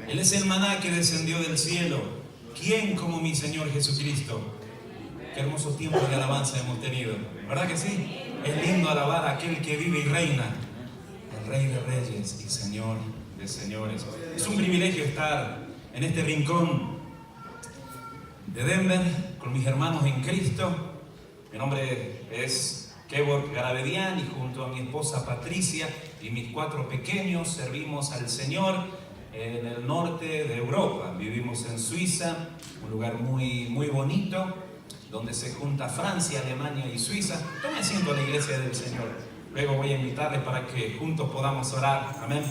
Él es el maná que descendió del cielo. ¿Quién como mi Señor Jesucristo? Qué hermosos tiempos de alabanza hemos tenido, ¿verdad que sí? Es lindo alabar a aquel que vive y reina, el Rey de Reyes y Señor de Señores. Es un privilegio estar en este rincón de Denver con mis hermanos en Cristo. Mi nombre es Kevork Garabedian y junto a mi esposa Patricia y mis 4 pequeños servimos al Señor en el norte de Europa. Vivimos en Suiza, un lugar muy bonito, donde se junta Francia, Alemania y Suiza. Tome asiento a la iglesia del Señor. Luego voy a invitarles para que juntos podamos orar. Amén.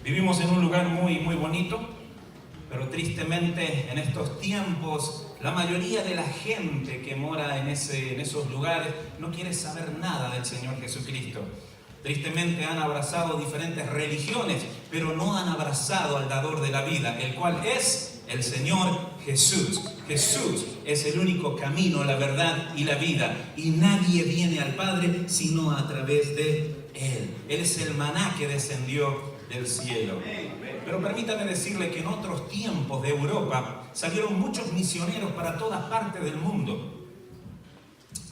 Vivimos en un lugar muy bonito, pero tristemente en estos tiempos la mayoría de la gente que mora en esos lugares no quiere saber nada del Señor Jesucristo. Tristemente han abrazado diferentes religiones, pero no han abrazado al dador de la vida, el cual es el Señor Jesús. Jesús es el único camino, la verdad y la vida, y nadie viene al Padre sino a través de Él. Él es el maná que descendió del cielo. Pero permítame decirle que en otros tiempos de Europa salieron muchos misioneros para todas partes del mundo,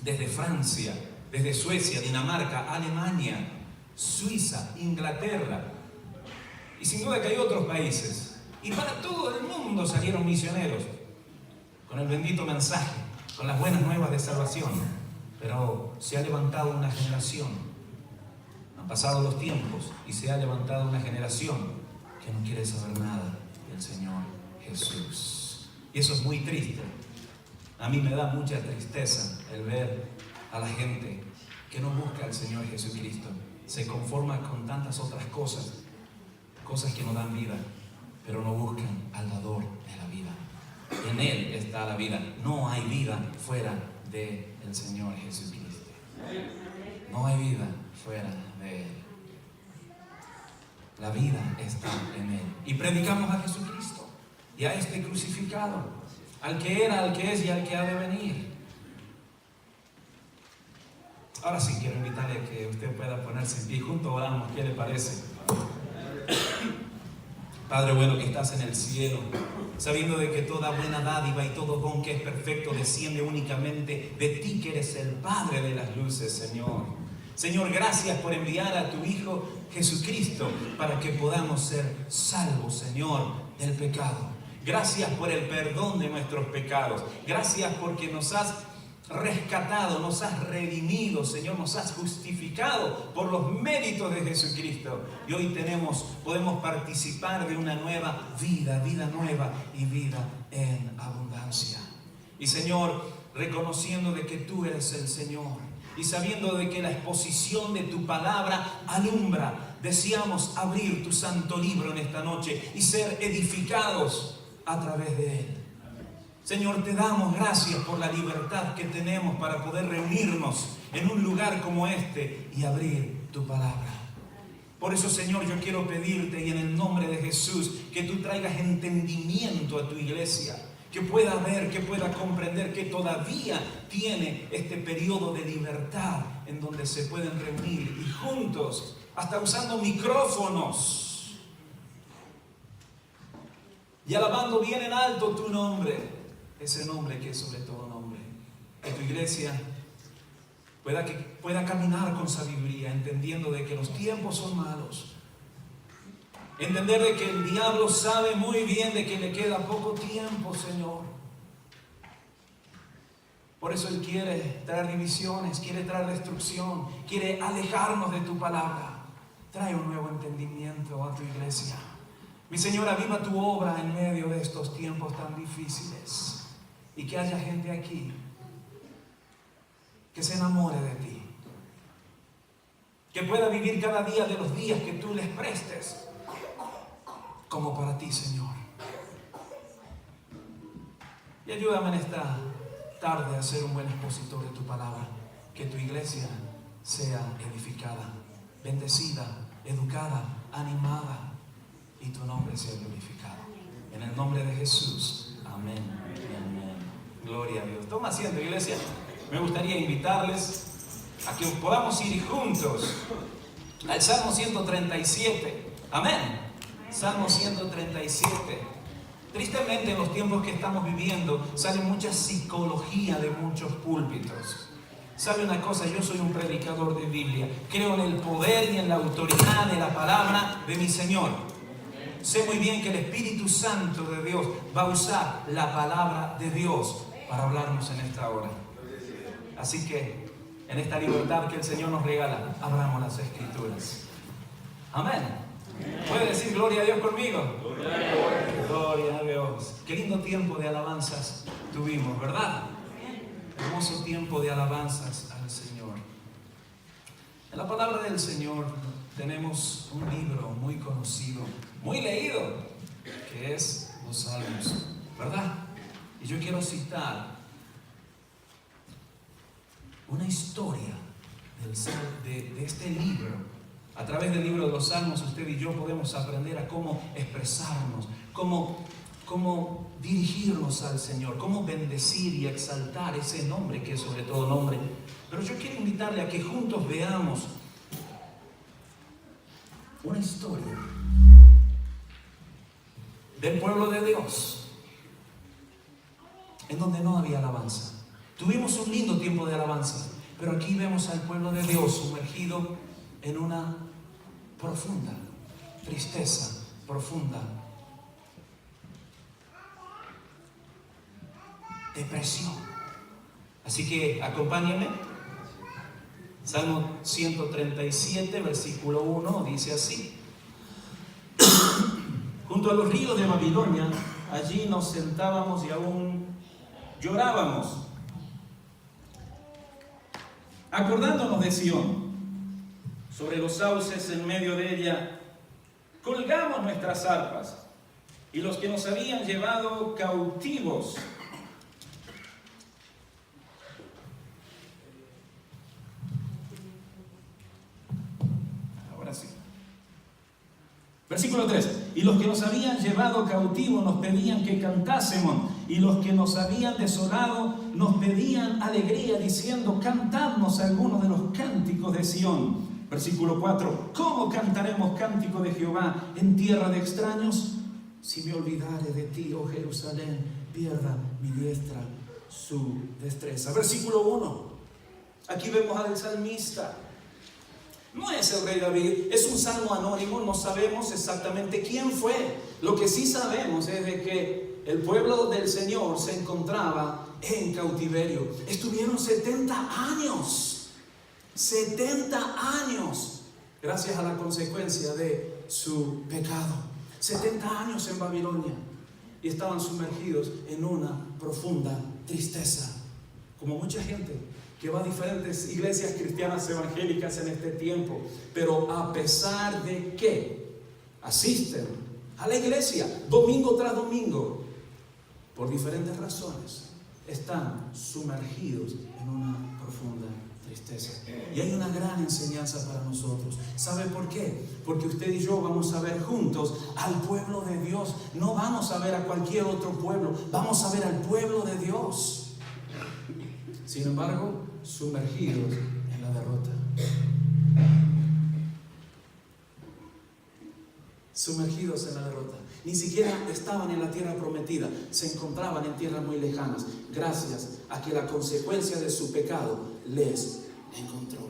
desde Francia, desde Suecia, Dinamarca, Alemania, Suiza, Inglaterra, y sin duda que hay otros países. Y para todo el mundo salieron misioneros con el bendito mensaje, con las buenas nuevas de salvación. Pero se ha levantado una generación, han pasado los tiempos y se ha levantado una generación que no quiere saber nada del Señor Jesús. Y eso es muy triste. A mí me da mucha tristeza el ver a la gente que no busca al Señor Jesucristo. Se conforma con tantas otras cosas que no dan vida, pero no buscan al dador de la vida. En Él está la vida. No hay vida fuera del Señor Jesucristo. No hay vida fuera de Él. La vida está en Él. Y predicamos a Jesucristo y a este crucificado, al que era, al que es y al que ha de venir. Ahora sí quiero invitarle a que usted pueda ponerse en pie. Juntos oramos. ¿Qué le parece? Padre bueno que estás en el cielo, sabiendo de que toda buena dádiva y todo don que es perfecto desciende únicamente de ti, que eres el Padre de las luces, Señor. Señor, gracias por enviar a tu Hijo Jesucristo para que podamos ser salvos, Señor, del pecado. Gracias por el perdón de nuestros pecados. Gracias porque nos has rescatado, nos has redimido, Señor, nos has justificado por los méritos de Jesucristo. Y hoy podemos participar de una nueva vida nueva y vida en abundancia. Y Señor, reconociendo de que tú eres el Señor y sabiendo de que la exposición de tu palabra alumbra, deseamos abrir tu santo libro en esta noche y ser edificados a través de él. Señor, te damos gracias por la libertad que tenemos para poder reunirnos en un lugar como este y abrir tu palabra. Por eso, Señor, yo quiero pedirte y en el nombre de Jesús que tú traigas entendimiento a tu iglesia, que pueda ver, que pueda comprender que todavía tiene este periodo de libertad en donde se pueden reunir y juntos, hasta usando micrófonos y alabando bien en alto tu nombre. Ese nombre que es sobre todo nombre. Que tu iglesia pueda caminar con sabiduría, entendiendo de que los tiempos son malos. Entender de que el diablo sabe muy bien de que le queda poco tiempo, Señor. Por eso Él quiere traer divisiones, quiere traer destrucción, quiere alejarnos de tu palabra. Trae un nuevo entendimiento a tu iglesia. Mi Señor, aviva tu obra en medio de estos tiempos tan difíciles. Y que haya gente aquí que se enamore de ti, que pueda vivir cada día de los días que tú les prestes como para ti, Señor. Y ayúdame en esta tarde a ser un buen expositor de tu palabra, que tu iglesia sea edificada, bendecida, educada, animada y tu nombre sea glorificado. En el nombre de Jesús, amén y amén. Gloria a Dios. Toma asiento, iglesia. Me gustaría invitarles a que podamos ir juntos al Salmo 137. Amén. Salmo 137. Tristemente en los tiempos que estamos viviendo sale mucha psicología de muchos púlpitos. ¿Sabe una cosa? Yo soy un predicador de Biblia. Creo en el poder y en la autoridad de la palabra de mi Señor. Sé muy bien que el Espíritu Santo de Dios va a usar la palabra de Dios para hablarnos en esta hora. Así que en esta libertad que el Señor nos regala, abramos las Escrituras. Amén. ¿Puede decir gloria a Dios conmigo? Gloria a Dios. Qué lindo tiempo de alabanzas tuvimos, ¿verdad? Hermoso tiempo de alabanzas al Señor. En la palabra del Señor tenemos un libro muy conocido, muy leído, que es los Salmos, ¿verdad? Y yo quiero citar una historia de este libro. A través del libro de los Salmos, usted y yo podemos aprender a cómo expresarnos, cómo dirigirnos al Señor, cómo bendecir y exaltar ese nombre que es sobre todo nombre. Pero yo quiero invitarle a que juntos veamos una historia del pueblo de Dios, en donde no había alabanza. Tuvimos un lindo tiempo de alabanza, pero aquí vemos al pueblo de Dios sumergido en una profunda tristeza, profunda depresión. Así que acompáñenme. Salmo 137, versículo 1, dice así: junto a los ríos de Babilonia, allí nos sentábamos y aún llorábamos, acordándonos de Sión. Sobre los sauces en medio de ella colgamos nuestras arpas, y los que nos habían llevado cautivos ahora sí. Versículo 3: y los que nos habían llevado cautivos nos pedían que cantásemos, y los que nos habían desolado nos pedían alegría, diciendo: cantadnos algunos de los cánticos de Sión. Versículo 4: ¿cómo cantaremos cántico de Jehová en tierra de extraños? Si me olvidare de ti, oh Jerusalén, pierda mi diestra su destreza. Versículo 1. Aquí vemos al salmista. No es el rey David, es un salmo anónimo, no sabemos exactamente quién fue. Lo que sí sabemos es de que el pueblo del Señor se encontraba en cautiverio. Estuvieron 70 años. 70 años, gracias a la consecuencia de su pecado. 70 años en Babilonia, y estaban sumergidos en una profunda tristeza, como mucha gente que va a diferentes iglesias cristianas evangélicas en este tiempo, pero a pesar de que asisten a la iglesia domingo tras domingo, por diferentes razones, están sumergidos en una profunda tristeza. Y hay una gran enseñanza para nosotros. ¿Sabe por qué? Porque usted y yo vamos a ver juntos al pueblo de Dios. No vamos a ver a cualquier otro pueblo, vamos a ver al pueblo de Dios. Sin embargo, sumergidos en la derrota. Sumergidos en la derrota. Ni siquiera estaban en la tierra prometida, se encontraban en tierras muy lejanas, gracias a que la consecuencia de su pecado les encontró.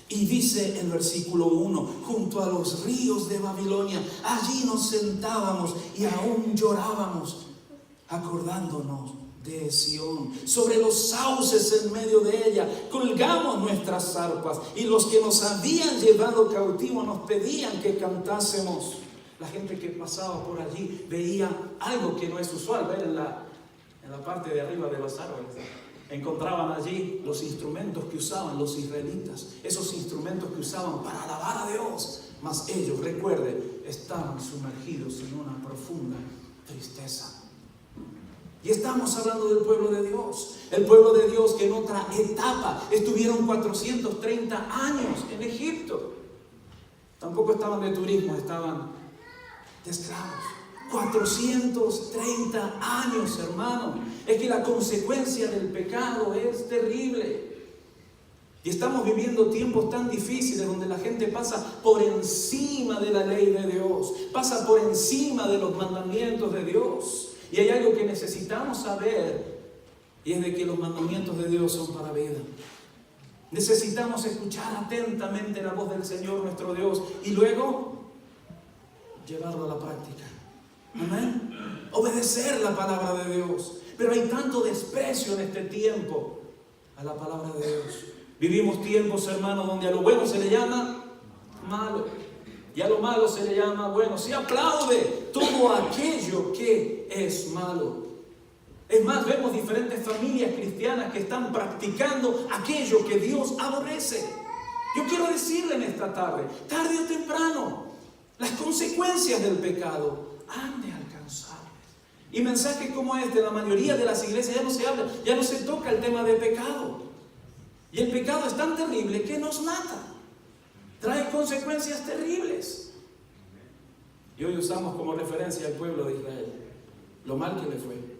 Y dice el versículo 1: junto a los ríos de Babilonia, allí nos sentábamos y aún llorábamos, acordándonos de Sión. Sobre los sauces en medio de ella colgamos nuestras arpas, y los que nos habían llevado cautivos nos pedían que cantásemos. La gente que pasaba por allí veía algo que no es usual ver en la parte de arriba de los árboles. Encontraban allí los instrumentos que usaban los israelitas, esos instrumentos que usaban para alabar a Dios. Mas ellos, recuerde, estaban sumergidos en una profunda tristeza. Y estamos hablando del pueblo de Dios. El pueblo de Dios que en otra etapa estuvieron 430 años en Egipto. Tampoco estaban de turismo, estaban de esclavos. 430 años, hermano. Es que la consecuencia del pecado es terrible. Y estamos viviendo tiempos tan difíciles donde la gente pasa por encima de la ley de Dios, pasa pasa por encima de los mandamientos de Dios. Y hay algo que necesitamos saber, y es de que los mandamientos de Dios son para vida. Necesitamos escuchar atentamente la voz del Señor nuestro Dios y luego llevarlo a la práctica. Amén. Obedecer la palabra de Dios. Pero hay tanto desprecio en este tiempo a la palabra de Dios. Vivimos tiempos, hermanos, donde a lo bueno se le llama malo y a lo malo se le llama bueno. Se aplaude todo aquello que es malo. Es más, vemos diferentes familias cristianas que están practicando aquello que Dios aborrece. Yo quiero decirle en esta tarde o temprano, las consecuencias del pecado han de alcanzarles. Y mensajes como este, en la mayoría de las iglesias ya no se habla, ya no se toca el tema del pecado. Y el pecado es tan terrible que nos mata. Trae consecuencias terribles. Y hoy usamos como referencia al pueblo de Israel, lo mal que le fue.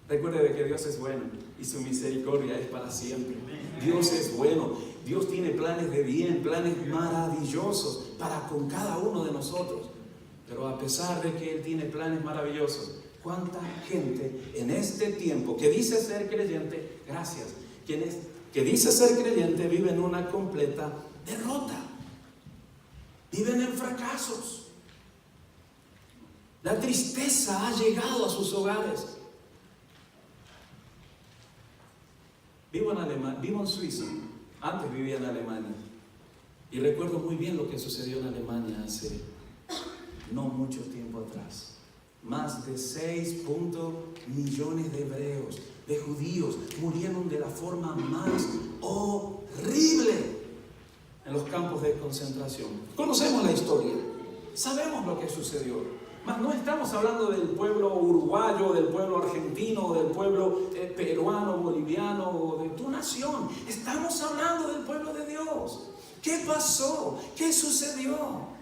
Recuerde de que Dios es bueno y su misericordia es para siempre. Dios es bueno. Dios tiene planes de bien, planes maravillosos para con cada uno de nosotros. Pero a pesar de que Él tiene planes maravillosos, ¿cuánta gente en este tiempo que dice ser creyente, que dice ser creyente, vive en una completa derrota? Viven en fracasos. La tristeza ha llegado a sus hogares. Vivo en Suiza. Antes vivía en Alemania. Y recuerdo muy bien lo que sucedió en Alemania hace no mucho tiempo atrás. Más de 6 millones de hebreos, de judíos, murieron de la forma más horrible en los campos de concentración. Conocemos la historia. Sabemos lo que sucedió. Mas no estamos hablando del pueblo uruguayo, del pueblo argentino, del pueblo peruano, boliviano o de tu nación. Estamos hablando del pueblo de Dios. ¿Qué pasó? ¿Qué sucedió?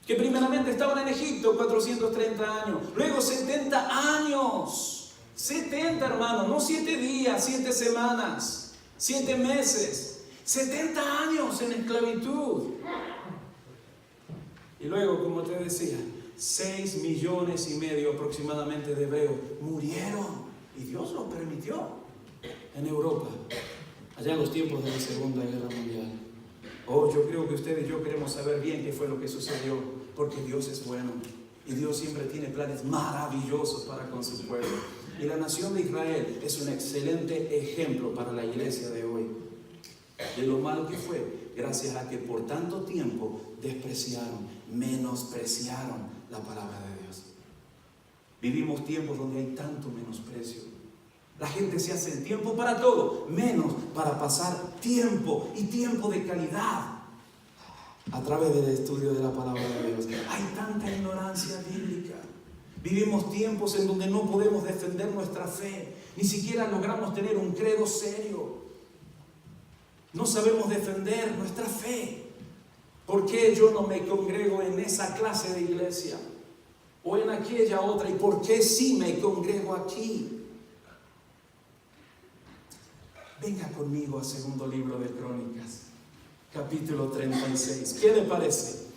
Que primeramente estaban en Egipto 430 años, luego 70 años. 70, hermanos, no 7 días, 7 semanas, 7 meses. 70 años en esclavitud. Y luego, como te decía, 6,5 millones aproximadamente de hebreos murieron. Y Dios lo permitió en Europa, allá en los tiempos de la Segunda Guerra Mundial. Oh, yo creo que usted y yo queremos saber bien qué fue lo que sucedió, porque Dios es bueno. Y Dios siempre tiene planes maravillosos para con su pueblo. Y la nación de Israel es un excelente ejemplo para la iglesia de hoy. De lo malo que fue, gracias a que por tanto tiempo despreciaron, menospreciaron la palabra de Dios. Vivimos tiempos donde hay tanto menosprecio. La gente se hace el tiempo para todo, menos para pasar tiempo y tiempo de calidad a través del estudio de la palabra de Dios. Hay tanta ignorancia bíblica. Vivimos tiempos en donde no podemos defender nuestra fe, ni siquiera logramos tener un credo serio. No sabemos defender nuestra fe. ¿Por qué yo no me congrego en esa clase de iglesia? O en aquella otra. ¿Y por qué sí me congrego aquí? Venga conmigo a segundo libro de Crónicas, capítulo 36. ¿Qué le parece?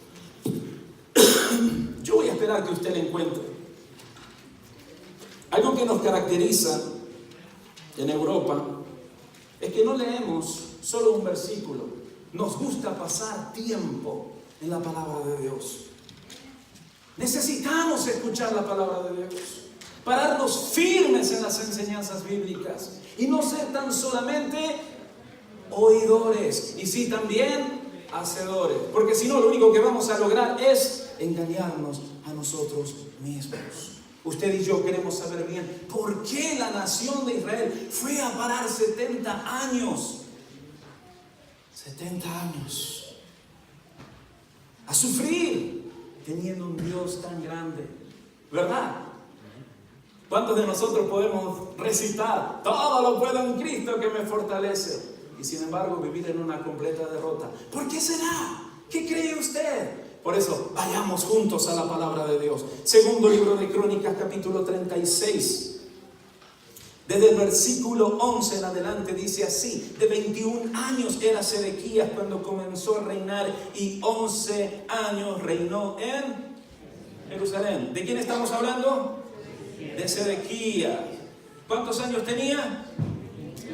Yo voy a esperar que usted le encuentre. Algo que nos caracteriza en Europa es que no leemos solo un versículo. Nos gusta pasar tiempo en la palabra de Dios. Necesitamos escuchar la palabra de Dios, pararnos firmes en las enseñanzas bíblicas y no ser tan solamente oidores, y sí también hacedores, porque si no, lo único que vamos a lograr es engañarnos a nosotros mismos. Usted y yo queremos saber bien por qué la nación de Israel fue a parar 70 años. 70 años a sufrir teniendo un Dios tan grande, ¿verdad? ¿Cuántos de nosotros podemos recitar todo lo puedo en Cristo que me fortalece? Y sin embargo vivir en una completa derrota. ¿Por qué será? ¿Qué cree usted? Por eso vayamos juntos a la palabra de Dios. Segundo libro de Crónicas, capítulo 36, Desde el versículo 11 en adelante dice así: de 21 años era Sedequías cuando comenzó a reinar, y 11 años reinó en Jerusalén. ¿De quién estamos hablando? De Sedequías. ¿Cuántos años tenía?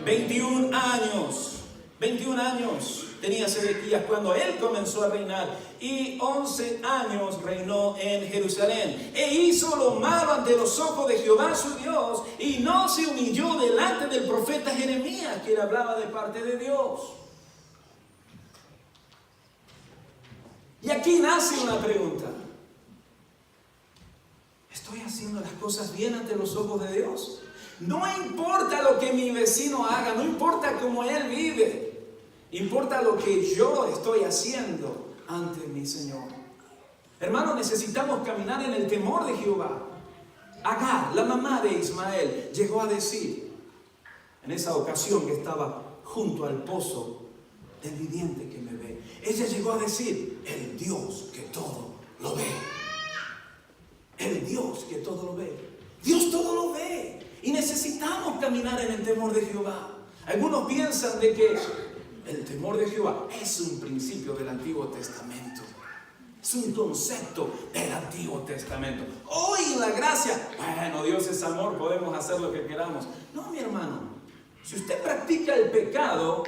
21 años. 21 años tenía Sedequías cuando él comenzó a reinar, y 11 años reinó en Jerusalén. E hizo lo malo ante los ojos de Jehová su Dios, y no se humilló delante del profeta Jeremías, que le hablaba de parte de Dios. Y aquí nace una pregunta: ¿estoy haciendo las cosas bien ante los ojos de Dios? No importa lo que mi vecino haga, no importa cómo él vive, importa lo que yo estoy haciendo ante mi Señor. Hermano, necesitamos caminar en el temor de Jehová. Agar, la mamá de Ismael, llegó a decir, en esa ocasión que estaba junto al pozo del viviente que me ve, ella llegó a decir: el Dios que todo lo ve. El Dios que todo lo ve. Dios todo lo ve. Y necesitamos caminar en el temor de Jehová. Algunos piensan de que el temor de Jehová es un principio del Antiguo Testamento. Es un concepto del Antiguo Testamento. Hoy en la gracia, bueno, Dios es amor, podemos hacer lo que queramos. No, mi hermano. Si usted practica el pecado,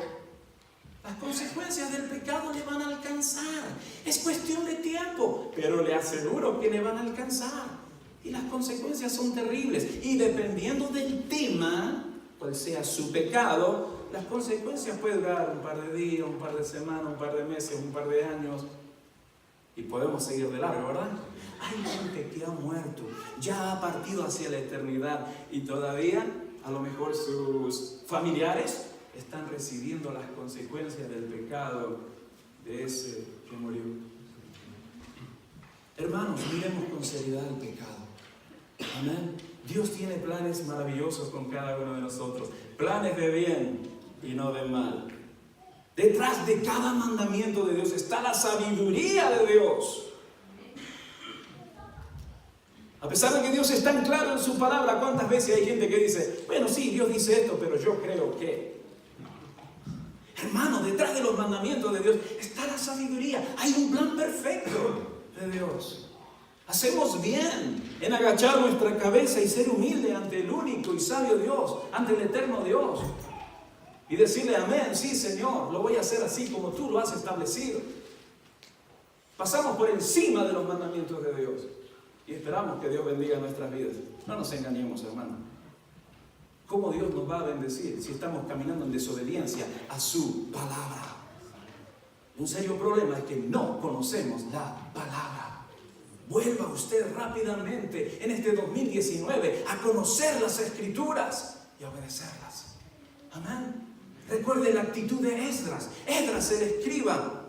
las consecuencias del pecado le van a alcanzar. Es cuestión de tiempo, pero le aseguro que le van a alcanzar. Y las consecuencias son terribles. Y dependiendo del tema, cual sea su pecado, las consecuencias pueden durar un par de días, un par de semanas, un par de meses, un par de años. Y podemos seguir de largo, ¿verdad? Hay gente que ha muerto, ya ha partido hacia la eternidad, y todavía, a lo mejor sus familiares están recibiendo las consecuencias del pecado de ese que murió. Hermanos, miremos con seriedad el pecado. Amén. Dios tiene planes maravillosos con cada uno de nosotros. Planes de bien y no de mal. Detrás de cada mandamiento de Dios está la sabiduría de Dios. A pesar de que Dios es tan claro en su palabra, ¿cuántas veces hay gente que dice: bueno, sí, Dios dice esto, pero yo creo que... Hermano, detrás de los mandamientos de Dios está la sabiduría. Hay un plan perfecto de Dios. Hacemos bien en agachar nuestra cabeza y ser humilde ante el único y sabio Dios, ante el eterno Dios, y decirle: amén, sí, Señor, lo voy a hacer así como tú lo has establecido. Pasamos por encima de los mandamientos de Dios y esperamos que Dios bendiga nuestras vidas. No nos engañemos, hermano. ¿Cómo Dios nos va a bendecir si estamos caminando en desobediencia a su palabra? Un serio problema es que no conocemos la palabra. Vuelva usted rápidamente en este 2019 a conocer las Escrituras y a obedecerlas. Amén. Recuerde la actitud de Esdras. Esdras, el escriba,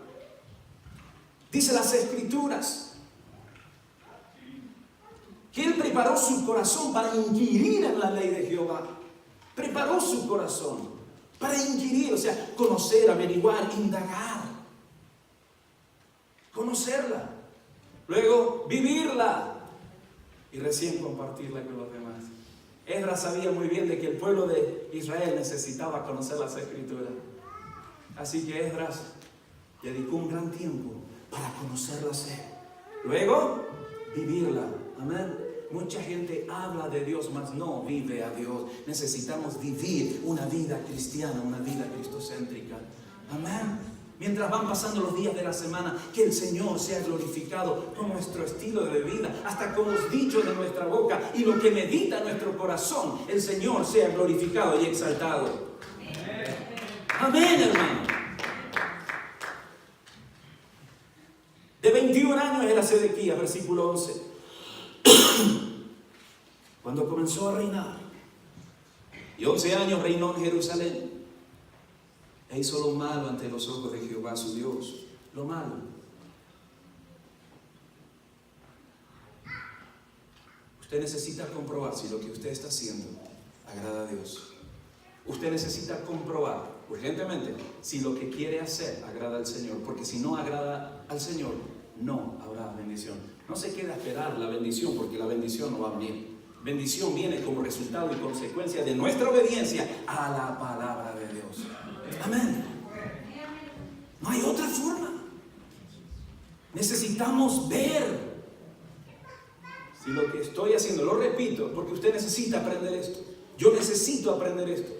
dice las Escrituras que él preparó su corazón para inquirir en la ley de Jehová. Preparó su corazón para inquirir, o sea, conocer, averiguar, indagar. Conocerla. Luego vivirla y recién compartirla con los demás. Esdras sabía muy bien de que el pueblo de Israel necesitaba conocer las Escrituras. Así que Esdras dedicó un gran tiempo para conocerlas. Luego vivirla. Amén. Mucha gente habla de Dios, mas no vive a Dios. Necesitamos vivir una vida cristiana, una vida cristocéntrica. Amén. Mientras van pasando los días de la semana, que el Señor sea glorificado con nuestro estilo de vida, hasta con los dichos de nuestra boca y lo que medita nuestro corazón, el Señor sea glorificado y exaltado. Amén, hermano. De 21 años era Sedequías, versículo 11. Cuando comenzó a reinar, y 11 años reinó en Jerusalén. E hizo lo malo ante los ojos de Jehová su Dios. Lo malo. Usted necesita comprobar si lo que usted está haciendo agrada a Dios. Usted necesita comprobar urgentemente si lo que quiere hacer agrada al Señor. Porque si no agrada al Señor, no habrá bendición. No se quede a esperar la bendición, porque la bendición no va a venir. Bendición viene como resultado y consecuencia de nuestra obediencia a la palabra de Dios. Amén. No hay otra forma. Necesitamos ver si lo que estoy haciendo, lo repito, porque usted necesita aprender esto. Yo necesito aprender esto.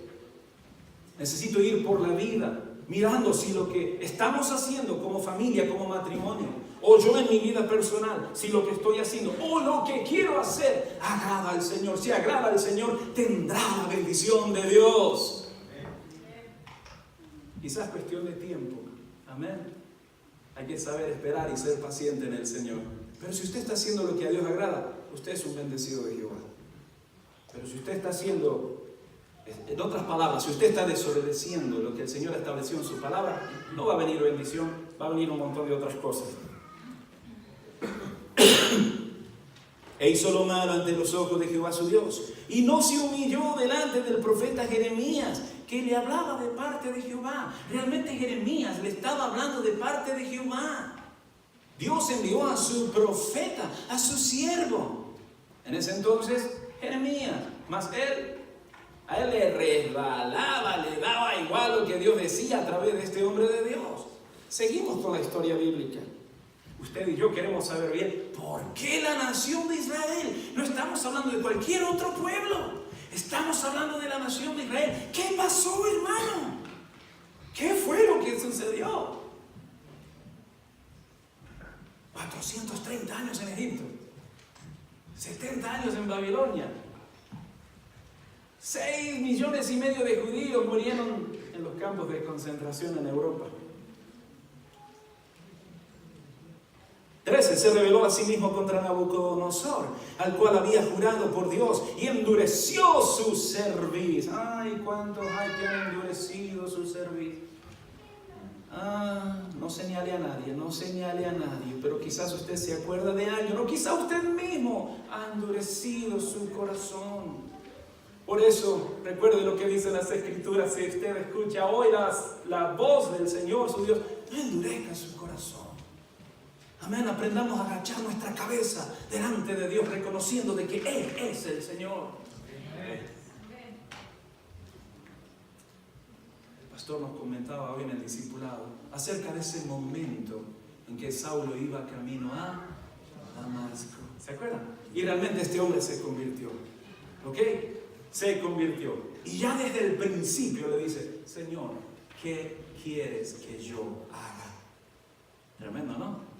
Necesito ir por la vida mirando si lo que estamos haciendo como familia, como matrimonio, o yo en mi vida personal, si lo que estoy haciendo o lo que quiero hacer agrada al Señor. Si agrada al Señor, tendrá la bendición de Dios. Quizás cuestión de tiempo. Amén. Hay que saber esperar y ser paciente en el Señor. Pero si usted está haciendo lo que a Dios agrada, usted es un bendecido de Jehová. Pero si usted está haciendo, en otras palabras, si usted está desobedeciendo lo que el Señor estableció en su palabra, no va a venir bendición, va a venir un montón de otras cosas. E hizo lo malo ante los ojos de Jehová su Dios, y no se humilló delante del profeta Jeremías, que le hablaba de parte de Jehová. Realmente Jeremías le estaba hablando de parte de Jehová. Dios envió a su profeta, a su siervo. En ese entonces, Jeremías, mas a él le resbalaba, le daba igual lo que Dios decía a través de este hombre de Dios. Seguimos con la historia bíblica. Usted y yo queremos saber bien por qué la nación de Israel. No estamos hablando de cualquier otro pueblo. Estamos hablando de la nación de Israel. ¿Qué pasó, hermano? ¿Qué fue lo que sucedió? 430 años en Egipto, 70 años en Babilonia, 6,5 millones de judíos murieron en los campos de concentración en Europa. 13. Se rebeló a sí mismo contra Nabucodonosor, al cual había jurado por Dios, y endureció su cerviz. Ay, ¿cuántos hay que han endurecido su cerviz? No señale a nadie, no señale a nadie, pero quizás usted se acuerda de alguien, o quizás usted mismo ha endurecido su corazón. Por eso, recuerde lo que dicen las Escrituras: si usted escucha hoy la voz del Señor, su Dios, no endurezca su corazón. Amén. Aprendamos a agachar nuestra cabeza delante de Dios, reconociendo de que Él es el Señor. El pastor nos comentaba hoy en el discipulado acerca de ese momento en que Saulo iba camino a Damasco. ¿Se acuerdan? Y realmente este hombre se convirtió. ¿Ok? Se convirtió. Y ya desde el principio le dice: Señor, ¿qué quieres que yo haga? Tremendo, ¿no?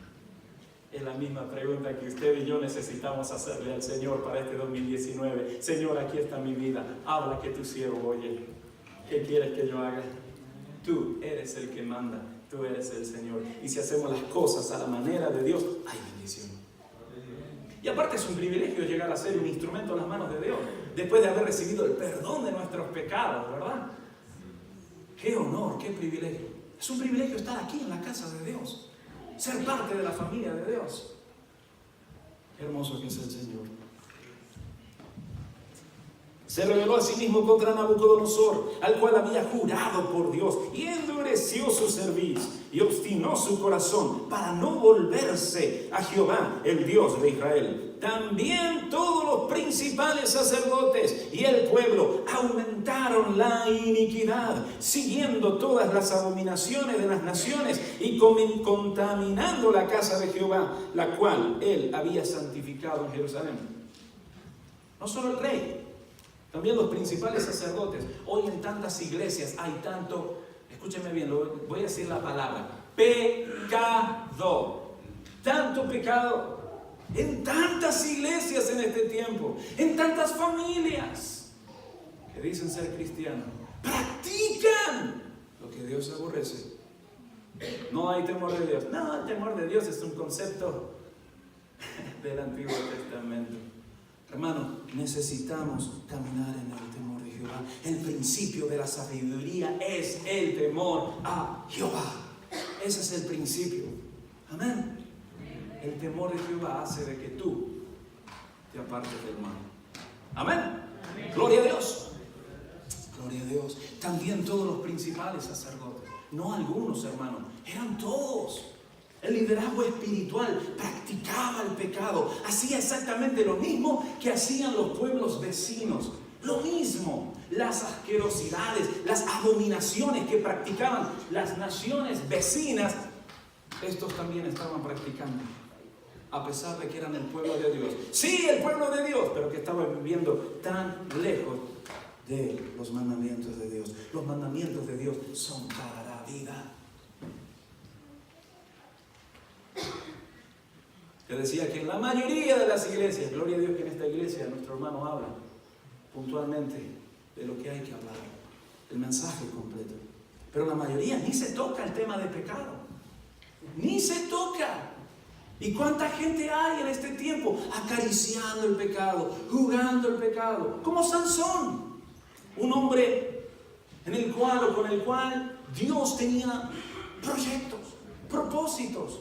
Es la misma pregunta que usted y yo necesitamos hacerle al Señor para este 2019. Señor, aquí está mi vida. Habla, que tu siervo oye. ¿Qué quieres que yo haga? Tú eres el que manda. Tú eres el Señor. Y si hacemos las cosas a la manera de Dios, hay bendición. Y aparte es un privilegio llegar a ser un instrumento en las manos de Dios, después de haber recibido el perdón de nuestros pecados, ¿verdad? Qué honor, qué privilegio. Es un privilegio estar aquí en la casa de Dios, ser parte de la familia de Dios. Qué hermoso que es el Señor. Se rebeló a sí mismo contra Nabucodonosor, al cual había jurado por Dios, y endureció su cerviz y obstinó su corazón para no volverse a Jehová, el Dios de Israel. También todos los principales sacerdotes y el pueblo aumentaron la iniquidad, siguiendo todas las abominaciones de las naciones y contaminando la casa de Jehová, la cual él había santificado en Jerusalén. No solo el rey, también los principales sacerdotes. Hoy en tantas iglesias hay tanto, escúcheme bien, voy a decir la palabra, pecado. Tanto pecado en tantas iglesias en este tiempo, en tantas familias que dicen ser cristianos, practican lo que Dios aborrece. No hay temor de Dios. No, el temor de Dios es un concepto del Antiguo Testamento. Hermano, necesitamos caminar en el temor de Jehová. El principio de la sabiduría es el temor a Jehová. Ese es el principio. Amén. El temor de Jehová hace de que tú te apartes del mal. Amén. Gloria a Dios. Gloria a Dios. También todos los principales sacerdotes, no algunos, hermanos, eran todos. El liderazgo espiritual practicaba el pecado. pecado, hacía exactamente lo mismo que hacían los pueblos vecinos. Lo mismo, las asquerosidades, las abominaciones que practicaban las naciones vecinas, estos también estaban practicando, a pesar de que eran el pueblo de Dios. Sí, el pueblo de Dios, pero que estaba viviendo tan lejos de los mandamientos de Dios. Los mandamientos de Dios son para la vida. Te decía que en la mayoría de las iglesias, gloria a Dios que en esta iglesia nuestro hermano habla puntualmente de lo que hay que hablar, el mensaje completo. Pero la mayoría ni se toca el tema de pecado, ni se toca. ¿Y cuánta gente hay en este tiempo acariciando el pecado, jugando el pecado? Como Sansón, un hombre en el cual o con el cual Dios tenía proyectos, propósitos.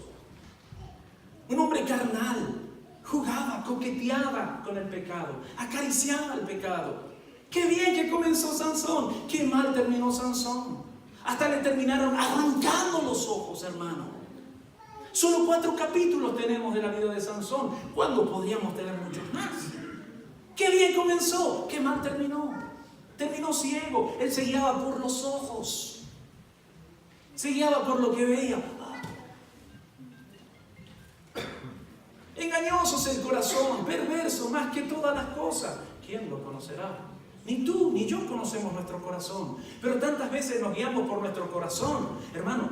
Un hombre carnal, jugaba, coqueteaba con el pecado, acariciaba el pecado. Qué bien que comenzó Sansón, qué mal terminó Sansón. Hasta le terminaron arrancando los ojos, hermano. Solo 4 capítulos tenemos de la vida de Sansón. ¿Cuándo podríamos tener muchos más? Qué bien comenzó, qué mal terminó. Terminó ciego, él se guiaba por los ojos. Se guiaba por lo que veía. Engañoso es el corazón, perverso más que todas las cosas. ¿Quién lo conocerá? Ni tú ni yo conocemos nuestro corazón. Pero tantas veces nos guiamos por nuestro corazón. Hermano,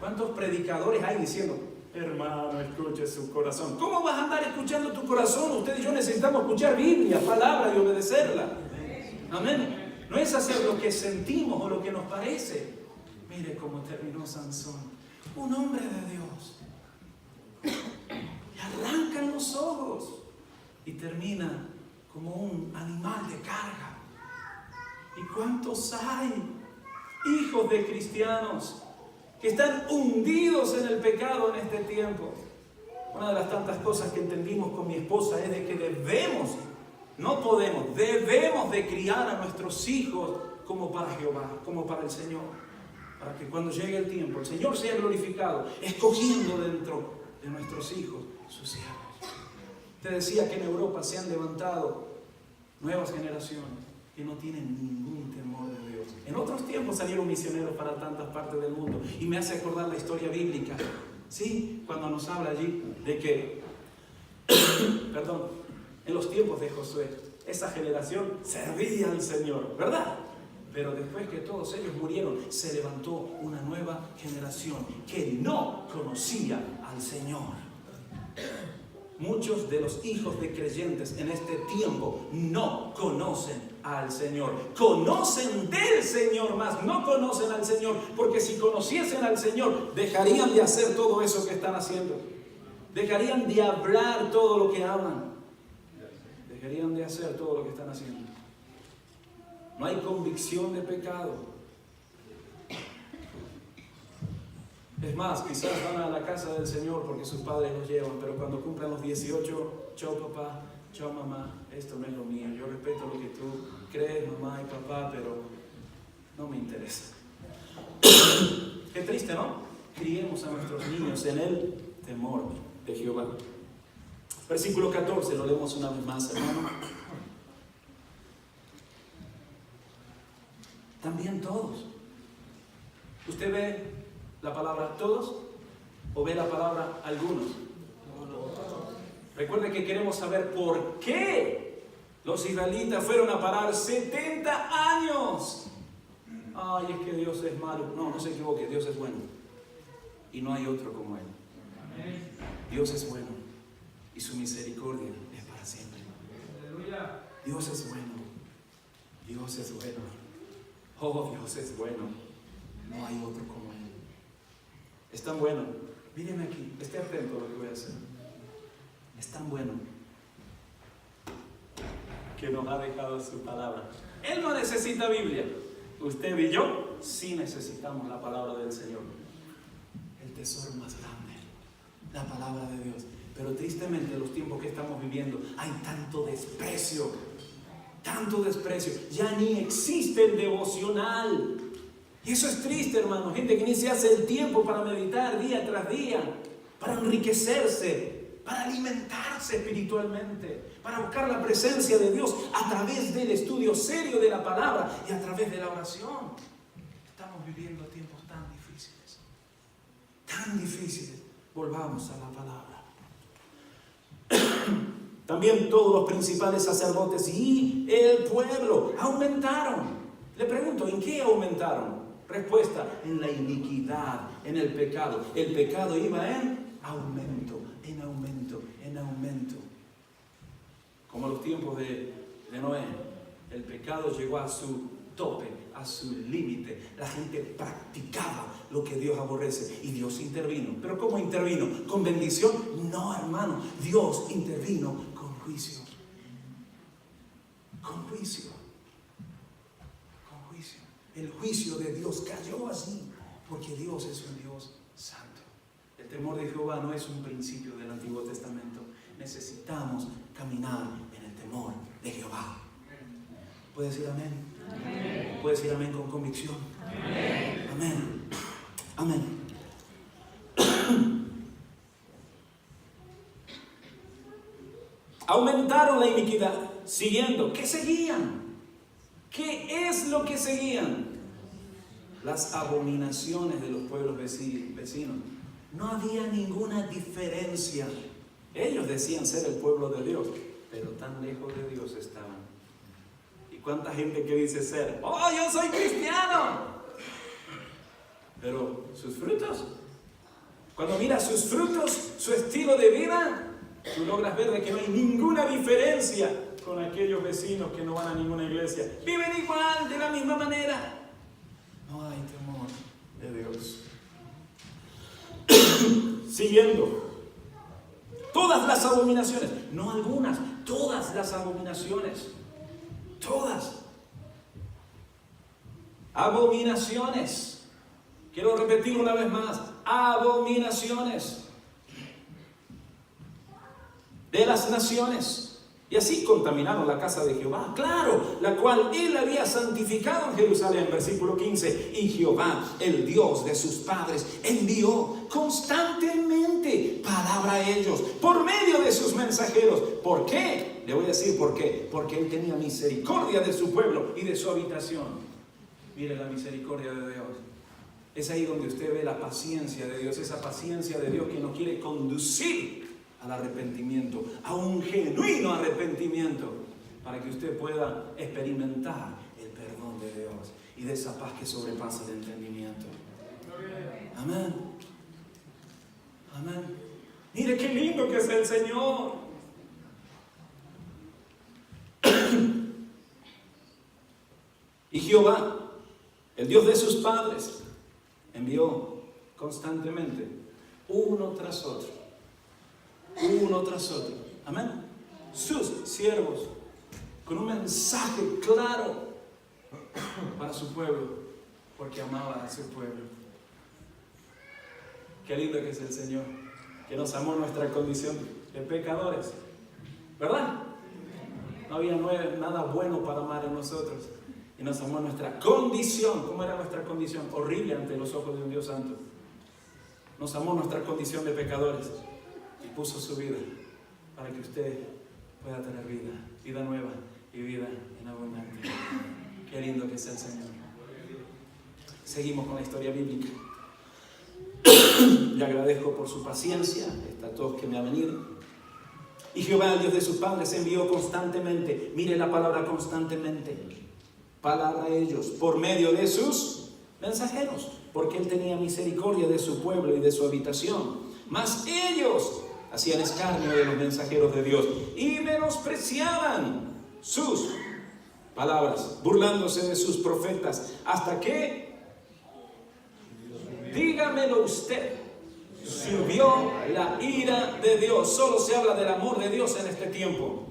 ¿cuántos predicadores hay diciendo, hermano, escuche su corazón? ¿Cómo vas a andar escuchando tu corazón? Usted y yo necesitamos escuchar Biblia, palabra y obedecerla. Amén. No es hacer lo que sentimos o lo que nos parece. Mire cómo terminó Sansón. Un hombre de Dios. Le arrancan los ojos y termina como un animal de carga. ¿Y cuántos hay hijos de cristianos que están hundidos en el pecado en este tiempo? Una de las tantas cosas que entendimos con mi esposa es de que debemos de criar a nuestros hijos como para Jehová, como para el Señor, para que cuando llegue el tiempo el Señor sea glorificado, escogiendo dentro de nuestros hijos sus siervos. Te decía que en Europa se han levantado nuevas generaciones que no tienen ningún temor de Dios. En otros tiempos salieron misioneros para tantas partes del mundo y me hace acordar la historia bíblica, ¿sí? Cuando nos habla allí de que en los tiempos de Josué esa generación servía al Señor, ¿verdad? Pero después que todos ellos murieron, se levantó una nueva generación que no conocía al Señor. Muchos de los hijos de creyentes en este tiempo no conocen al Señor. Conocen del Señor, más no conocen al Señor, porque si conociesen al Señor, dejarían de hacer todo eso que están haciendo. Dejarían de hablar todo lo que hablan. Dejarían de hacer todo lo que están haciendo. No hay convicción de pecado. Es más, quizás van a la casa del Señor porque sus padres los llevan, pero cuando cumplan los 18, chao papá, chao mamá, esto no es lo mío. Yo respeto lo que tú crees, mamá y papá, pero no me interesa. Qué triste, ¿no? Criemos a nuestros niños en el temor de Jehová. Versículo 14, lo leemos una vez más, hermano. También todos. ¿Usted ve la palabra todos o ve la palabra algunos? Recuerde que queremos saber por qué los israelitas fueron a parar 70 años. Ay, es que Dios es malo. No se equivoque, Dios es bueno. Y no hay otro como Él. Dios es bueno y su misericordia es para siempre. Dios es bueno. Dios es bueno. Oh, Dios es bueno. No hay otro como Él. Es tan bueno. Míreme aquí, esté atento a lo que voy a hacer. Es tan bueno que nos ha dejado su palabra. Él no necesita Biblia. Usted y yo sí necesitamos la palabra del Señor. El tesoro más grande, la palabra de Dios. Pero tristemente en los tiempos que estamos viviendo hay tanto desprecio. Ya ni existe el devocional. Y eso es triste, hermano. Gente que ni se hace el tiempo para meditar día tras día, para enriquecerse. para alimentarse espiritualmente, para buscar la presencia de Dios a través del estudio serio de la palabra y a través de la oración. Estamos viviendo tiempos tan difíciles, tan difíciles. Volvamos a la palabra. También todos los principales sacerdotes y el pueblo aumentaron. Le pregunto, ¿en qué aumentaron? Respuesta, en la iniquidad, en el pecado. El pecado iba en aumento, en aumento, en aumento. Como los tiempos de Noé, el pecado llegó a su tope, a su límite. La gente practicaba lo que Dios aborrece y Dios intervino. ¿Pero cómo intervino? ¿Con bendición? No, hermano. Dios intervino con juicio. Con juicio. Con juicio. El juicio de Dios cayó así porque Dios es un Dios santo. El temor de Jehová no es un principio del Antiguo Testamento. Necesitamos caminar en el temor de Jehová. ¿Puede decir amén? Amén. ¿Puede decir amén con convicción? Amén. Amén. Amén. Aumentaron la iniquidad, siguiendo. ¿Qué seguían? ¿Qué es lo que seguían? Las abominaciones de los pueblos vecinos. No había ninguna diferencia. Ellos decían ser el pueblo de Dios, pero tan lejos de Dios estaban. ¿Y cuánta gente que dice ser? ¡Oh, yo soy cristiano! Pero sus frutos, cuando miras sus frutos, su estilo de vida, tú logras ver de que no hay ninguna diferencia con aquellos vecinos que no van a ninguna iglesia. Viven igual, de la misma manera. No hay temor de Dios. Siguiendo. Todas las abominaciones, no algunas, todas las abominaciones. Todas. Abominaciones. Quiero repetirlo una vez más. Abominaciones de las naciones. Y así contaminaron la casa de Jehová, claro, la cual él había santificado en Jerusalén, versículo 15. Y Jehová, el Dios de sus padres, envió constantemente palabra a ellos por medio de sus mensajeros. ¿Por qué? Le voy a decir por qué. Porque él tenía misericordia de su pueblo y de su habitación. Mire la misericordia de Dios. Es ahí donde usted ve la paciencia de Dios, esa paciencia de Dios que nos quiere conducir al arrepentimiento, a un genuino arrepentimiento, para que usted pueda experimentar el perdón de Dios y de esa paz que sobrepasa el entendimiento. Amén. Amén. Mire qué lindo que es el Señor. Y Jehová, el Dios de sus padres, envió constantemente, uno tras otro, amén, sus siervos, con un mensaje claro para su pueblo, porque amaba a su pueblo. Qué lindo que es el Señor, que nos amó nuestra condición de pecadores, ¿verdad? No había nada bueno para amar en nosotros, y nos amó nuestra condición. ¿Cómo era nuestra condición? Horrible ante los ojos de un Dios santo. Nos amó nuestra condición de pecadores y puso su vida para que usted pueda tener vida nueva y vida en abundancia. Qué lindo que es el Señor. Seguimos con la historia bíblica. Le agradezco por su paciencia, esta tos que me ha venido. Y Jehová, el Dios de sus padres, envió constantemente, mire la palabra constantemente, palabra a ellos, por medio de sus mensajeros, porque él tenía misericordia de su pueblo y de su habitación. Mas ellos hacían escarnio de los mensajeros de Dios y menospreciaban sus palabras, burlándose de sus profetas, hasta que, dígamelo usted, subió la ira de Dios. Solo se habla del amor de Dios en este tiempo.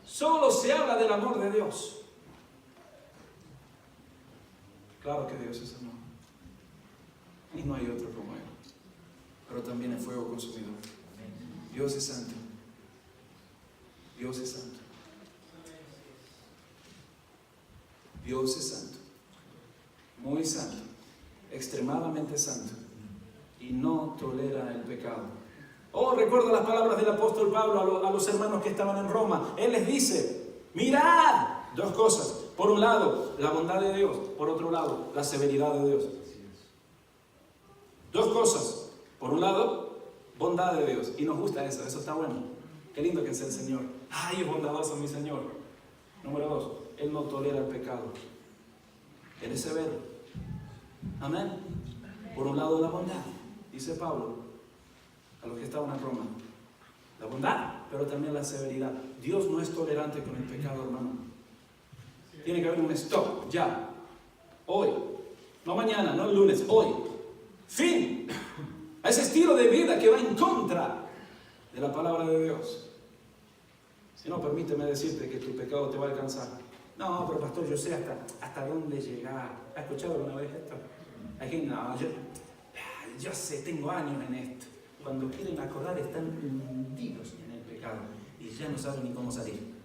Solo se habla del amor de Dios. Claro que Dios es amor. Y no hay otro como Él. Pero también es fuego consumidor. Dios es santo. Dios es santo. Dios es santo. Muy santo. Extremadamente santo. Y no tolera el pecado. Oh, recuerdo las palabras del apóstol Pablo a los hermanos que estaban en Roma. Él les dice, mirad, dos cosas. Por un lado, la bondad de Dios. Por otro lado, la severidad de Dios. Dos cosas. Por un lado, bondad de Dios. Y nos gusta eso está bueno. Qué lindo que es el Señor. Ay, es bondadoso mi Señor. Número dos, Él no tolera el pecado. Él es severo. Amén. Por un lado, la bondad, dice Pablo a los que estaban en Roma. La bondad, pero también la severidad. Dios no es tolerante con el pecado, hermano. Tiene que haber un stop, ya. Hoy. No mañana, no el lunes, hoy. Fin. A ese estilo de vida que va en contra de la palabra de Dios. Si no, permíteme decirte que tu pecado te va a alcanzar. No, pero pastor, yo sé hasta dónde llegar. ¿Has escuchado alguna vez esto? Hay gente, no, yo sé, tengo años en esto. Cuando quieren acordar están hundidos en el pecado y ya no saben ni cómo salir.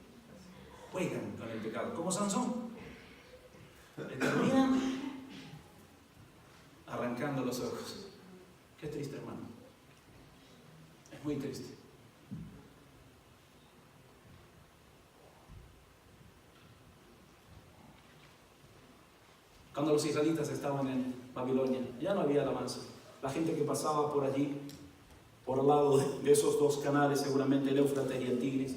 Juegan con el pecado, como Sansón. Le terminan arrancando los ojos. Qué triste, hermano. Es muy triste. Cuando los israelitas estaban en Babilonia, ya no había alabanza. La gente que pasaba por allí, por al lado de esos dos canales, seguramente el Éufrates y el Tigris,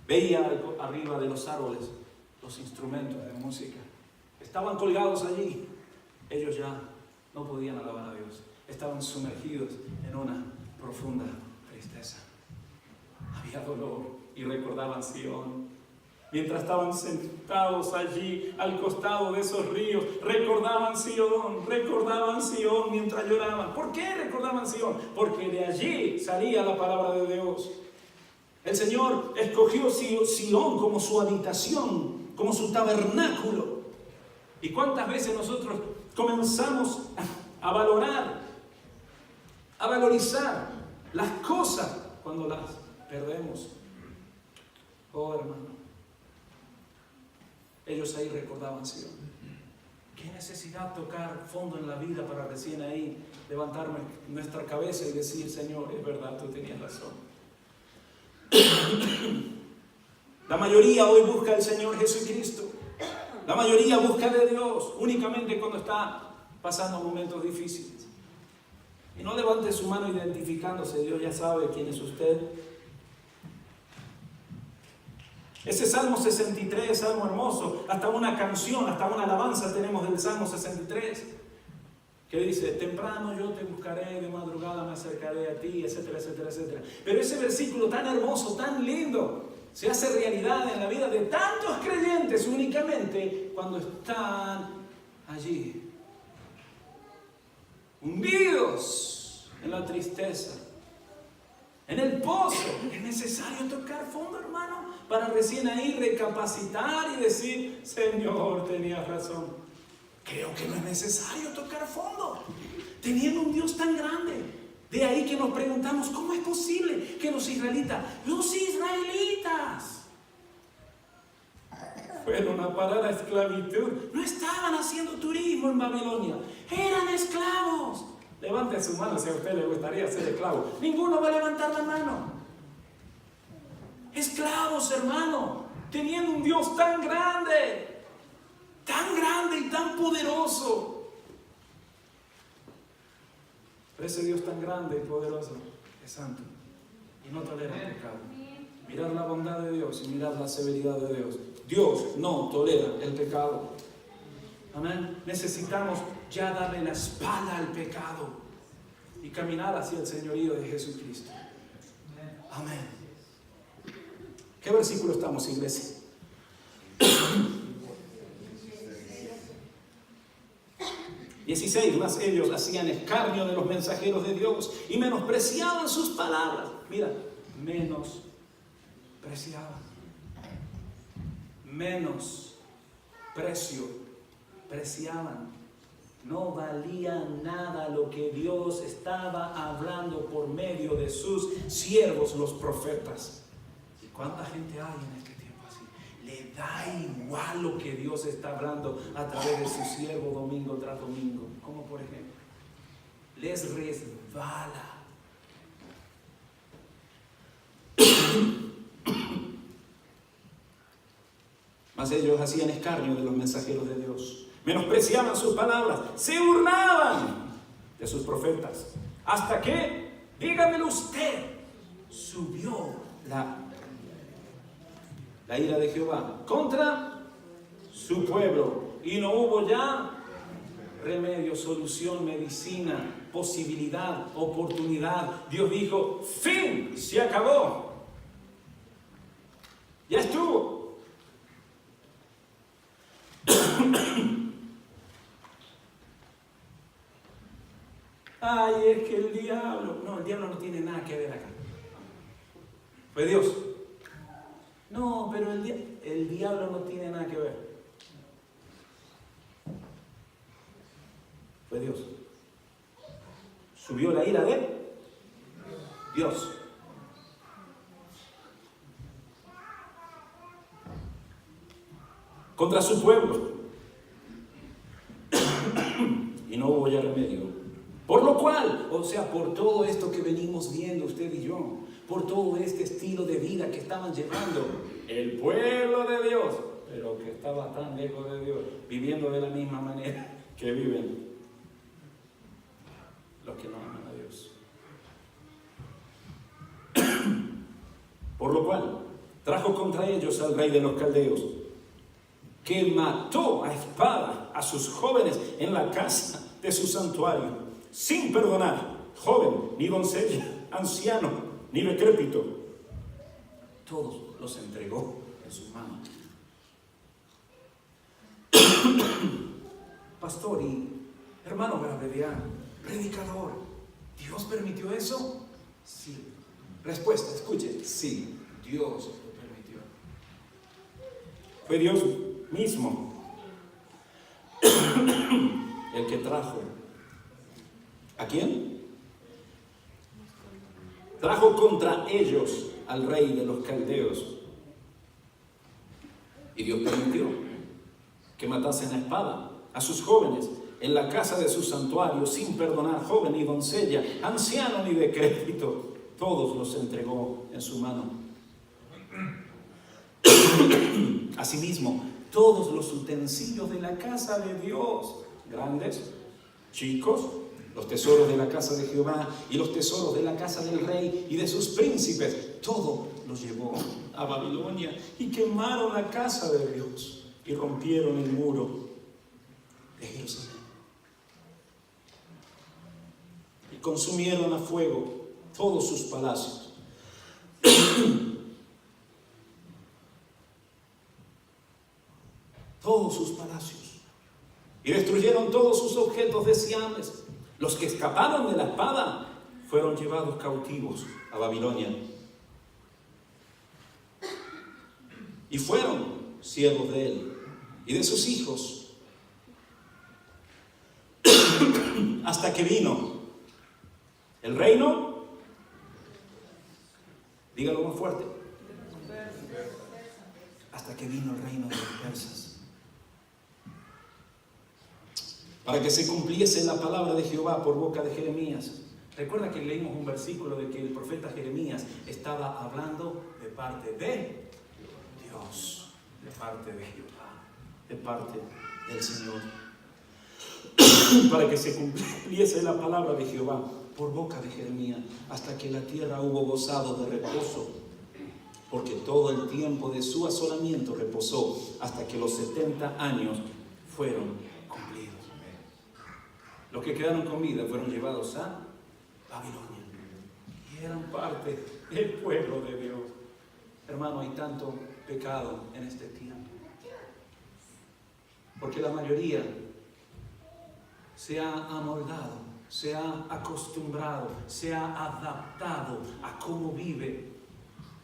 veía arriba de los árboles los instrumentos de música. Estaban colgados allí. Ellos ya no podían alabar a Dios. Estaban sumergidos en una profunda tristeza. Había dolor y recordaban Sion. Mientras estaban sentados allí al costado de esos ríos, recordaban Sion mientras lloraban. ¿Por qué recordaban Sion? Porque de allí salía la palabra de Dios. El Señor escogió Sion como su habitación, como su tabernáculo. ¿Y cuántas veces nosotros comenzamos a valorar, a valorizar las cosas cuando las perdemos? Oh, hermano. Ellos ahí recordaban Sion. ¿Qué necesidad tocar fondo en la vida para recién ahí levantarme nuestra cabeza y decir, Señor, es verdad, tú tenías razón? La mayoría hoy busca al Señor Jesucristo. La mayoría busca de Dios únicamente cuando está pasando momentos difíciles. Y no levante su mano identificándose, Dios ya sabe quién es usted. Ese Salmo 63, Salmo hermoso, hasta una canción, hasta una alabanza tenemos del Salmo 63, que dice, temprano yo te buscaré, de madrugada me acercaré a ti, etcétera, etcétera, etcétera. Pero ese versículo tan hermoso, tan lindo, se hace realidad en la vida de tantos creyentes únicamente cuando están allí, hundidos en la tristeza, en el pozo. Es necesario tocar fondo, hermano, para recién ahí recapacitar y decir, Señor, tenías razón. Creo que no es necesario tocar fondo, teniendo un Dios tan grande. De ahí que nos preguntamos, ¿cómo es posible que los israelitas fueron a parar a esclavitud? No estaban haciendo turismo en Babilonia, eran esclavos. Levante su mano si a usted le gustaría ser esclavo. Ninguno va a levantar la mano. Esclavos, hermano, teniendo un Dios tan grande y tan poderoso. Pero ese Dios tan grande y poderoso es santo y no tolera el pecado. Mirad la bondad de Dios y mirad la severidad de Dios. Dios no tolera el pecado. Amén. Necesitamos ya darle la espalda al pecado y caminar hacia el señorío de Jesucristo. Amén. ¿Qué versículo estamos, iglesia? 16, más ellos hacían escarnio de los mensajeros de Dios y menospreciaban sus palabras. Mira, preciaban. No valía nada lo que Dios estaba hablando por medio de sus siervos, los profetas. ¿Y cuánta gente hay en este tiempo así? Le da igual lo que Dios está hablando a través de su siervo domingo tras domingo. Como por ejemplo, les resbala. Mas ellos hacían escarnio de los mensajeros de Dios, menospreciaban sus palabras, se burlaban de sus profetas. Hasta que, dígamelo usted, subió la ira de Jehová contra su pueblo y no hubo ya remedio, solución, medicina, posibilidad, oportunidad. Dios dijo, fin, se acabó. Ya estuvo. Ay, es que el diablo no tiene nada que ver acá. Fue Dios. No, pero el diablo no tiene nada que ver. Fue Dios. Subió la ira de Dios. Contra su pueblo. Y no hubo ya remedio. Por lo cual, o sea, por todo esto que venimos viendo usted y yo, por todo este estilo de vida que estaban llevando el pueblo de Dios, pero que estaba tan lejos de Dios, viviendo de la misma manera que viven los que no aman a Dios. Por lo cual, trajo contra ellos al rey de los caldeos, que mató a espada a sus jóvenes en la casa de su santuario, sin perdonar joven, ni doncella, anciano, ni decrépito. Todos los entregó en sus manos. Pastor y hermano Gravediano, predicador, ¿Dios permitió eso? Sí. Respuesta, escuche, sí, Dios lo permitió. Fue Dios mismo el que trajo. ¿A quién? Trajo contra ellos al rey de los caldeos. Y Dios permitió que matasen a espada a sus jóvenes en la casa de su santuario, sin perdonar joven ni doncella, anciano ni decrépito. Todos los entregó en su mano. Asimismo, todos los utensilios de la casa de Dios, grandes, chicos, los tesoros de la casa de Jehová y los tesoros de la casa del rey y de sus príncipes, todo los llevó a Babilonia y quemaron la casa de Dios y rompieron el muro de Jerusalén y consumieron a fuego todos sus palacios. Todos sus palacios, y destruyeron todos sus objetos deseables. Los que escaparon de la espada fueron llevados cautivos a Babilonia y fueron siervos de él y de sus hijos hasta que vino el reino, dígalo más fuerte, hasta que vino el reino de los persas, para que se cumpliese la palabra de Jehová por boca de Jeremías. Recuerda que leímos un versículo de que el profeta Jeremías estaba hablando de parte de Dios, de parte de Jehová, de parte del Señor. Para que se cumpliese la palabra de Jehová por boca de Jeremías, hasta que la tierra hubo gozado de reposo, porque todo el tiempo de su asolamiento reposó hasta que los 70 años fueron cumplidos. Los que quedaron con vida fueron llevados a Babilonia y eran parte del pueblo de Dios. Hermano, hay tanto pecado en este tiempo, porque la mayoría se ha amoldado, se ha acostumbrado, se ha adaptado a cómo vive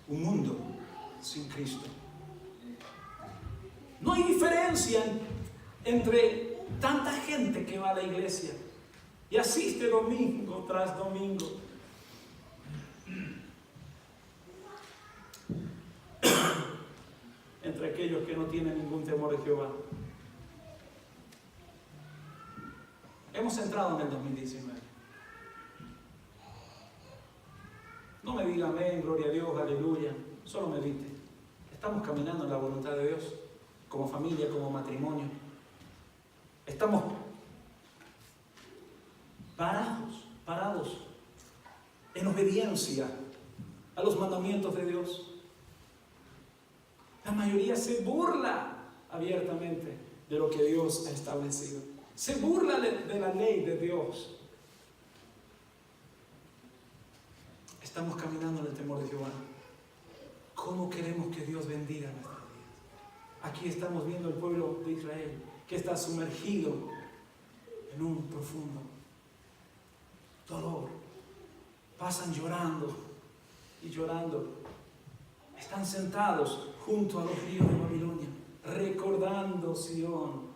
un mundo sin Cristo. No hay diferencia entre tanta gente que va a la iglesia y asiste domingo tras domingo. Entre aquellos que no tienen ningún temor de Jehová. Hemos entrado en el 2019. No me diga amén, gloria a Dios, aleluya. solo medite. ¿Estamos caminando en la voluntad de Dios? Como familia, como matrimonio. Estamos parados en obediencia a los mandamientos de Dios. La mayoría se burla abiertamente de lo que Dios ha establecido. Se burla de la ley de Dios. Estamos caminando en el temor de Jehová. ¿Cómo queremos que Dios bendiga nuestras vidas? Aquí estamos viendo el pueblo de Israel que está sumergido en un profundo dolor. Pasan llorando y llorando. Están sentados junto a los ríos de Babilonia, recordando Sión.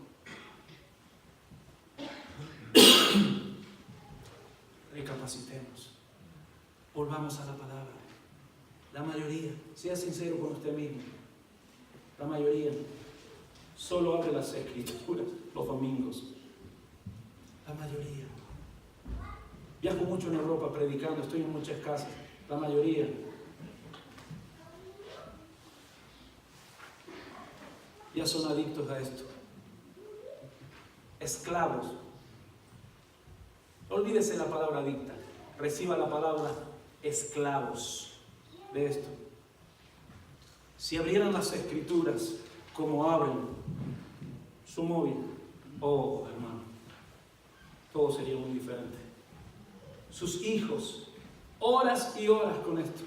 Recapacitemos. Volvamos a la palabra. La mayoría, sea sincero con usted mismo, la mayoría solo abre las escrituras los domingos. La mayoría. Viajo mucho en Europa predicando, estoy en muchas casas. La mayoría. Ya son adictos a esto. Esclavos. Olvídese la palabra adicta. Reciba la palabra esclavos de esto. Si abrieran las escrituras como abren su móvil, oh hermano, todo sería muy diferente. Sus hijos, horas y horas con esto,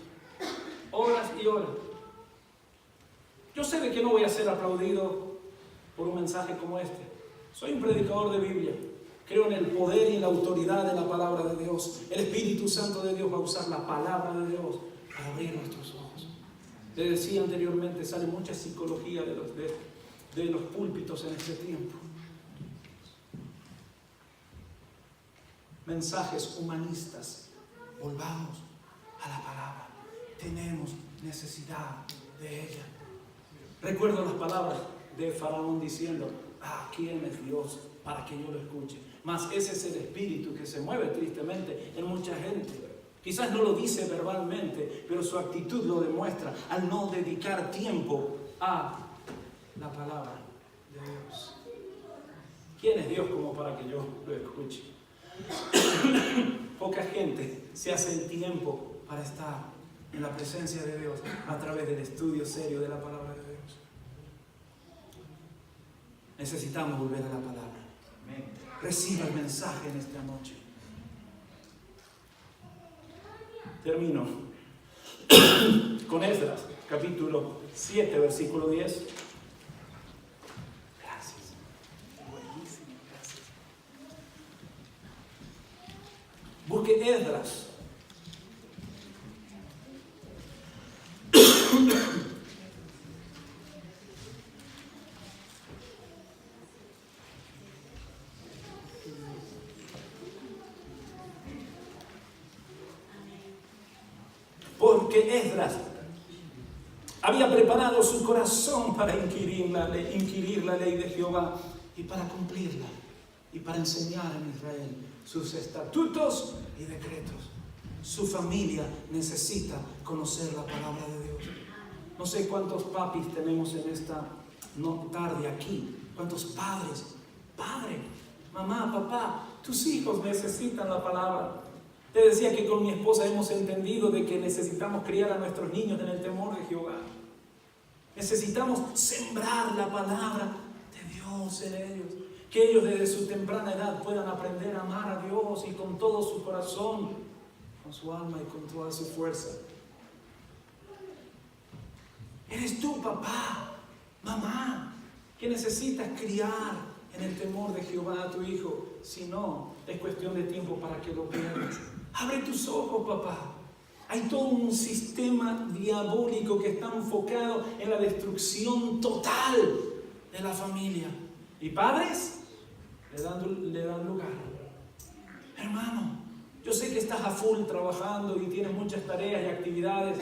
horas y horas. Yo sé de que no voy a ser aplaudido por un mensaje como este. Soy un predicador de Biblia. Creo en el poder y en la autoridad de la palabra de Dios. El Espíritu Santo de Dios va a usar la palabra de Dios para abrir nuestros ojos. Les decía anteriormente, sale mucha psicología de los púlpitos en este tiempo. Mensajes humanistas. Volvamos a la palabra. Tenemos necesidad de ella. Recuerdo las palabras de Faraón diciendo: ¿quién es Dios para que yo lo escuche? Mas ese es el espíritu que se mueve tristemente en mucha gente. Quizás no lo dice verbalmente, pero su actitud lo demuestra al no dedicar tiempo a la palabra de Dios. ¿Quién es Dios como para que yo lo escuche? Poca gente se hace el tiempo para estar en la presencia de Dios a través del estudio serio de la palabra de Dios. Necesitamos volver a la palabra. Reciba el mensaje en esta noche. Termino con Esdras, capítulo 7, versículo 10. Gracias. Buenísimo, gracias. Busque Esdras. Porque Esdras había preparado su corazón para inquirir la ley de Jehová y para cumplirla y para enseñar en Israel sus estatutos y decretos. Su familia necesita conocer la palabra de Dios. No sé cuántos papis tenemos en esta tarde aquí, cuántos padres, padre, mamá, papá, tus hijos necesitan la palabra. Te decía que con mi esposa hemos entendido de que necesitamos criar a nuestros niños en el temor de Jehová. Necesitamos sembrar la palabra de Dios en ellos. Que ellos desde su temprana edad puedan aprender a amar a Dios y con todo su corazón, con su alma y con toda su fuerza. Eres tú, papá, mamá, que necesitas criar en el temor de Jehová a tu hijo. Si no, es cuestión de tiempo para que lo pierdas. Abre tus ojos, papá. Hay todo un sistema diabólico que está enfocado en la destrucción total de la familia. Y padres le dan lugar. Hermano, yo sé que estás a full trabajando y tienes muchas tareas y actividades,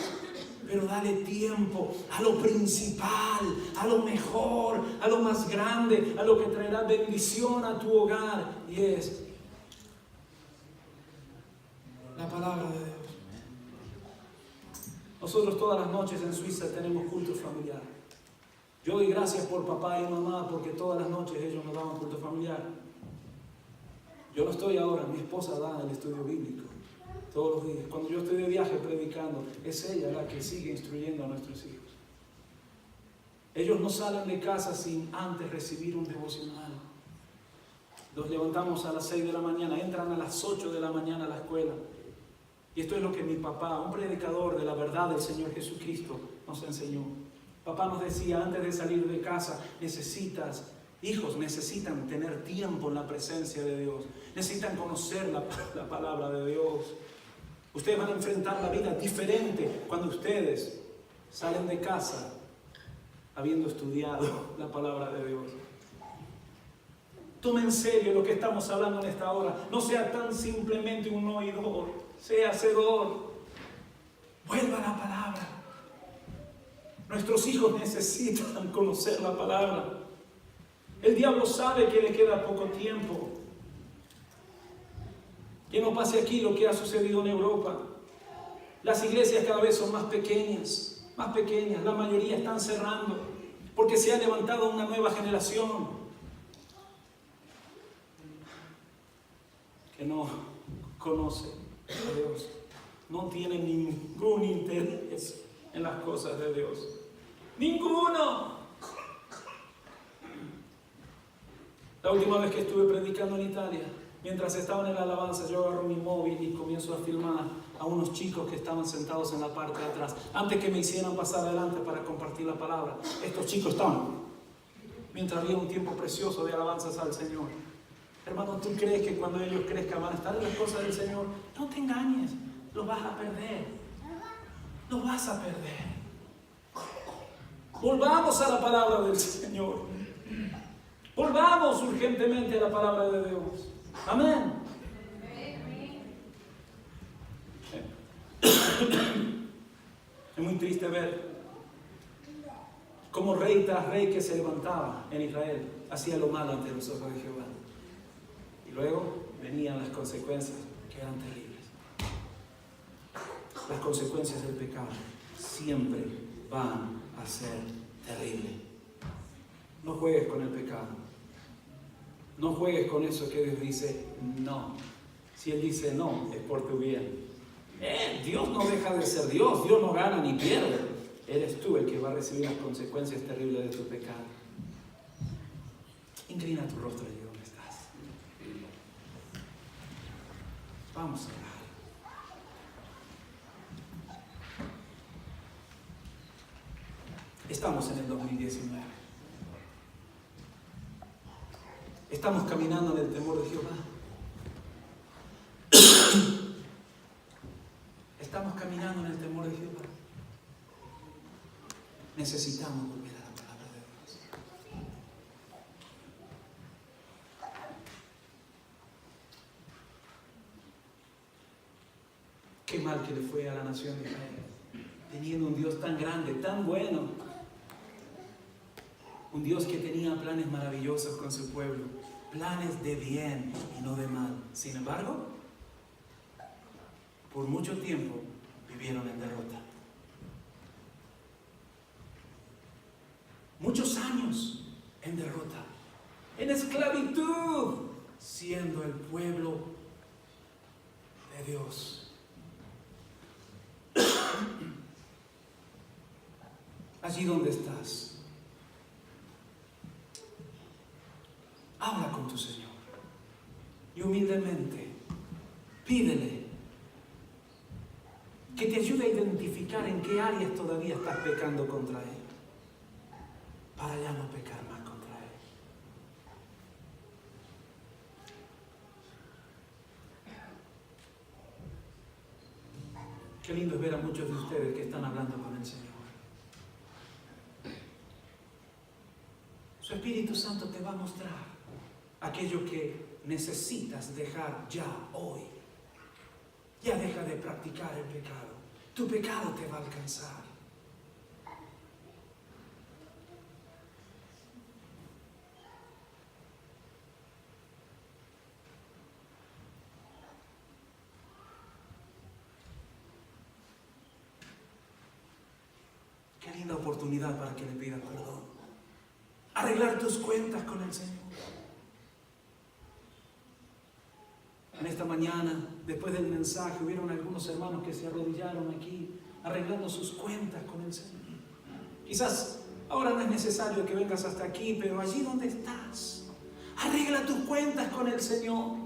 pero dale tiempo a lo principal, a lo mejor, a lo más grande, a lo que traerá bendición a tu hogar, y es la palabra de Dios. Nosotros todas las noches en Suiza tenemos culto familiar. Yo doy gracias por papá y mamá porque todas las noches ellos nos daban culto familiar. Yo no estoy ahora, mi esposa da el estudio bíblico todos los días. Cuando yo estoy de viaje predicando, es ella la que sigue instruyendo a nuestros hijos. Ellos no salen de casa sin antes recibir un devocional. Los levantamos a las 6 de la mañana, entran a las 8 de la mañana a la escuela. Y esto es lo que mi papá, un predicador de la verdad del Señor Jesucristo, nos enseñó. Papá nos decía, antes de salir de casa, hijos necesitan tener tiempo en la presencia de Dios. Necesitan conocer la palabra de Dios. Ustedes van a enfrentar la vida diferente cuando ustedes salen de casa habiendo estudiado la palabra de Dios. Tome en serio lo que estamos hablando en esta hora. No sea tan simplemente un oidor, sea hacedor. Vuelva a la palabra. Nuestros hijos necesitan conocer la palabra. El diablo sabe que le queda poco tiempo. Que no pase aquí lo que ha sucedido en Europa. Las iglesias cada vez son más pequeñas. La mayoría están cerrando porque se ha levantado una nueva generación que no conoce a Dios, no tiene ningún interés en las cosas de Dios. ¡Ninguno! La última vez que estuve predicando en Italia, mientras estaba en la alabanza, yo agarro mi móvil y comienzo a filmar a unos chicos que estaban sentados en la parte de atrás. Antes que me hicieran pasar adelante para compartir la palabra, estos chicos estaban, mientras había un tiempo precioso de alabanzas al Señor. Hermano, ¿tú crees que cuando ellos crezcan van a estar en las cosas del Señor? No te engañes, los vas a perder. Los vas a perder. Volvamos a la palabra del Señor. Volvamos urgentemente a la palabra de Dios. Amén. Es muy triste ver cómo rey tras rey que se levantaba en Israel hacía lo malo ante los ojos de Jehová. Y luego venían las consecuencias que eran terribles. Las consecuencias del pecado siempre van a ser terribles. No juegues con el pecado. No juegues con eso que Dios dice no. Si Él dice no, es por tu bien. Dios no deja de ser Dios. Dios no gana ni pierde. Eres tú el que va a recibir las consecuencias terribles de tu pecado. Inclina tu rostro allí donde estás. Vamos a orar. Estamos en el 2019. Estamos caminando en el temor de Jehová. Estamos caminando en el temor de Jehová. Necesitamos volver a la palabra de Dios. Qué mal que le fue a la nación de Israel, teniendo un Dios tan grande, tan bueno. Un Dios que tenía planes maravillosos con su pueblo, planes de bien y no de mal. Sin embargo, por mucho tiempo vivieron en derrota. Muchos años en derrota, en esclavitud, siendo el pueblo de Dios. Allí donde estás, habla con tu Señor y humildemente pídele que te ayude a identificar en qué áreas todavía estás pecando contra Él, para ya no pecar más contra Él. Qué lindo es ver a muchos de ustedes que están hablando con el Señor. Su Espíritu Santo te va a mostrar aquello que necesitas dejar ya hoy. Ya deja de practicar el pecado. Tu pecado te va a alcanzar. oportunidad para que le pidas perdón. Arreglar tus cuentas con el Señor. En esta mañana, después del mensaje, hubieron algunos hermanos que se arrodillaron aquí, arreglando sus cuentas con el Señor. Quizás ahora no es necesario que vengas hasta aquí, pero allí donde estás, arregla tus cuentas con el Señor.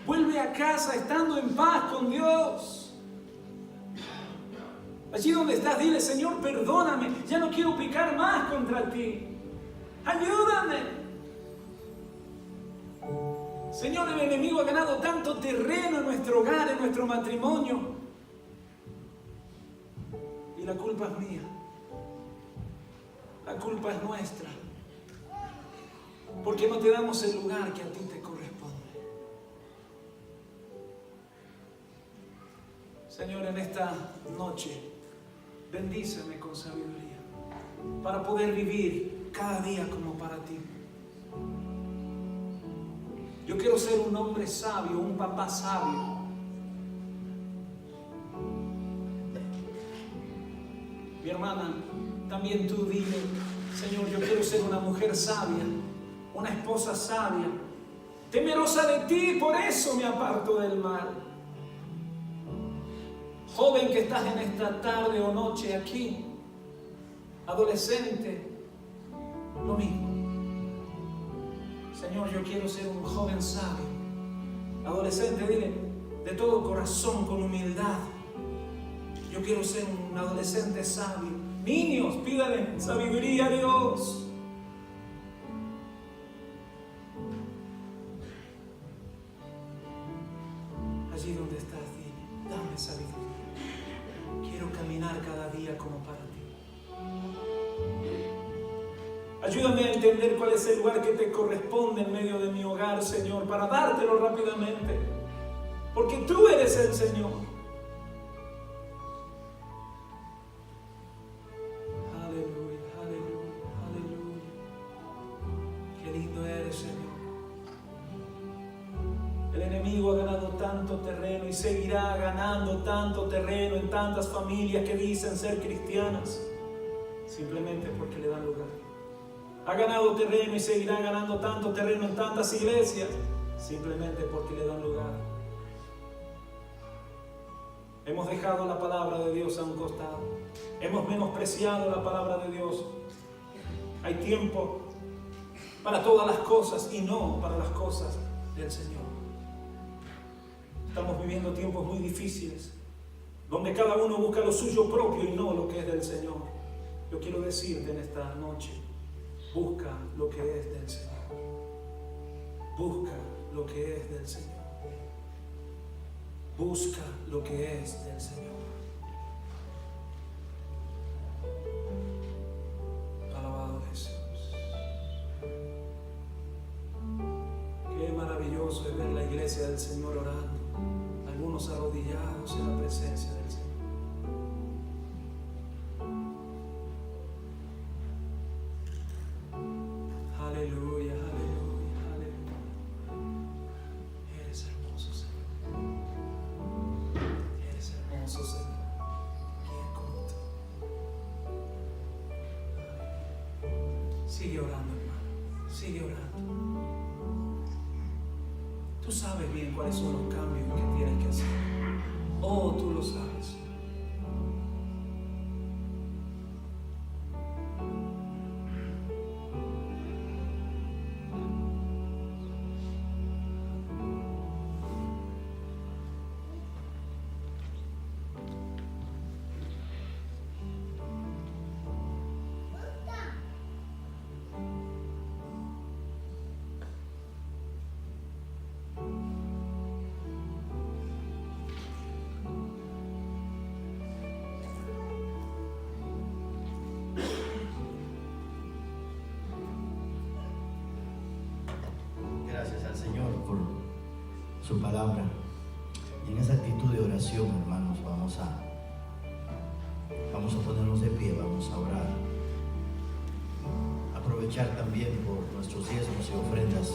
Vuelve a casa estando en paz con Dios. Allí donde estás, dile: Señor, perdóname, ya no quiero pecar más contra ti. Ayúdame. Señor, el enemigo ha ganado tanto terreno en nuestro hogar, en nuestro matrimonio. Y la culpa es mía. La culpa es nuestra. Porque no te damos el lugar que a ti te corresponde. Señor, en esta noche, bendíceme con sabiduría para poder vivir cada día como para ti. Yo quiero ser un hombre sabio, un papá sabio. Mi hermana, también tú dile: Señor, yo quiero ser una mujer sabia, una esposa sabia, temerosa de ti, por eso me aparto del mal. Joven que estás en esta tarde o noche aquí, adolescente, lo mismo. Señor, yo quiero ser un joven sabio. Adolescente, dile de todo corazón, con humildad: yo quiero ser un adolescente sabio. Niños, pídale sabiduría a Dios. Allí donde estás, dile: dame sabiduría. Quiero caminar cada día como para ti. Ayúdame a entender cuál es el lugar que te corresponde en medio de mi hogar, Señor, para dártelo rápidamente. Porque tú eres el Señor. Aleluya, aleluya, aleluya. Qué lindo eres, Señor. El enemigo ha ganado tanto terreno y seguirá ganando tanto terreno en tantas familias que dicen ser cristianas, simplemente porque le dan lugar. Ha ganado terreno y seguirá ganando tanto terreno en tantas iglesias, simplemente porque le dan lugar. Hemos dejado la palabra de Dios a un costado. Hemos menospreciado la palabra de Dios. Hay tiempo para todas las cosas y no para las cosas del Señor. Estamos viviendo tiempos muy difíciles, donde cada uno busca lo suyo propio y no lo que es del Señor. Yo quiero decirte en esta noche: busca lo que es del Señor. Busca lo que es del Señor. Busca lo que es del Señor. Alabado Jesús. Qué maravilloso es ver la iglesia del Señor orando, algunos arrodillados en la presencia del Señor. Aleluya, aleluya, aleluya. Eres hermoso, Señor. Eres hermoso, Señor. ¿Quién como tú? Sigue orando, hermano. Sigue orando. Tú sabes bien cuáles son los cambios que tienes que hacer. Oh, tú lo sabes. Gracias al Señor por su palabra. Y en esa actitud de oración, hermanos, vamos a ponernos de pie, vamos a orar. Aprovechar también por nuestros diezmos y ofrendas.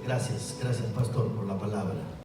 Gracias, pastor, por la palabra.